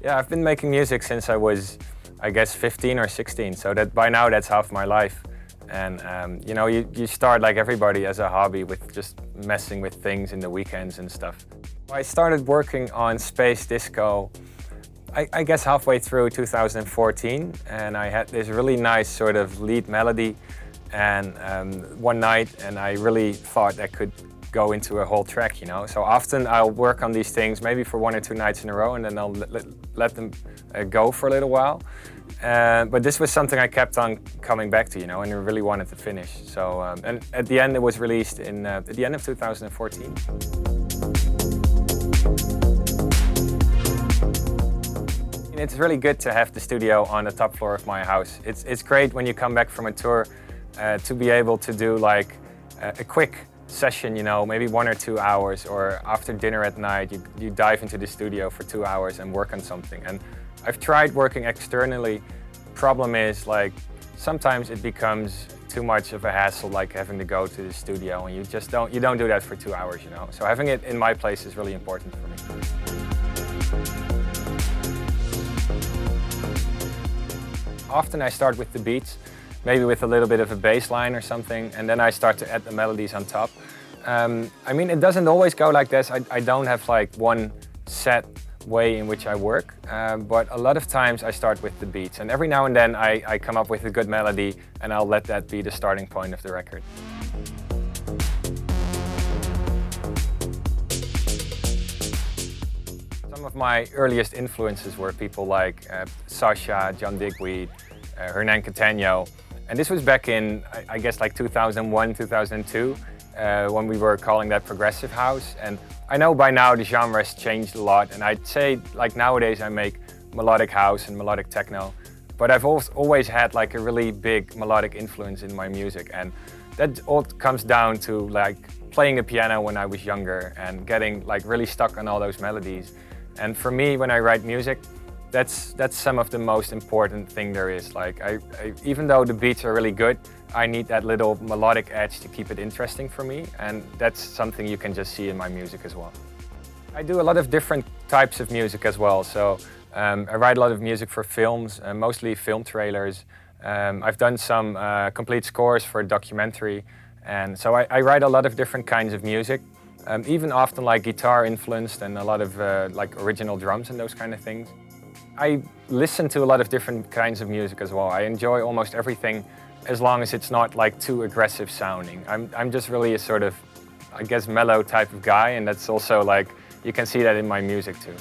Yeah, I've been making music since I was, I guess, 15 or 16, so that by now that's half my life. And you know, you start like everybody as a hobby with just messing with things in the weekends and stuff. I started working on Space Disco, I guess halfway through 2014, and I had this really nice sort of lead melody and one night, and I really thought that could go into a whole track, you know. So often I'll work on these things maybe for 1 or 2 nights in a row, and then I'll let them go for a little while. But this was something I kept on coming back to, you know, and I really wanted to finish. So, and at the end it was released in at the end of 2014. It's really good to have the studio on the top floor of my house. It's great when you come back from a tour to be able to do like a quick session, you know, maybe 1 or 2 hours, or after dinner at night, you dive into the studio for 2 hours and work on something. And I've tried working externally. Problem is, like, sometimes it becomes too much of a hassle, like having to go to the studio, and you don't do that for 2 hours, you know. So having it in my place is really important for me. Often I start with the beats, maybe with a little bit of a bass line or something, and then I start to add the melodies on top. I mean, it doesn't always go like this. I don't have like one set way in which I work, but a lot of times I start with the beats, and every now and then I come up with a good melody, and I'll let that be the starting point of the record. Some of my earliest influences were people like Sasha, John Digweed, Hernan Cateno. And this was back in, I guess, like 2001, 2002, when we were calling that progressive house. And I know by now the genre has changed a lot, and I'd say like nowadays I make melodic house and melodic techno. But I've always had like a really big melodic influence in my music, and that all comes down to like playing the piano when I was younger and getting like really stuck on all those melodies. And for me, when I write music, that's some of the most important thing there is. Like, even though the beats are really good, I need that little melodic edge to keep it interesting for me, and that's something you can just see in my music as well. I do a lot of different types of music as well. So I write a lot of music for films, mostly film trailers. I've done some complete scores for a documentary, and so I write a lot of different kinds of music. Even often like guitar influenced, and a lot of like original drums and those kind of things. I listen to a lot of different kinds of music as well. I enjoy almost everything as long as it's not like too aggressive sounding. I'm just really a sort of, I guess, mellow type of guy, and that's also like, you can see that in my music too.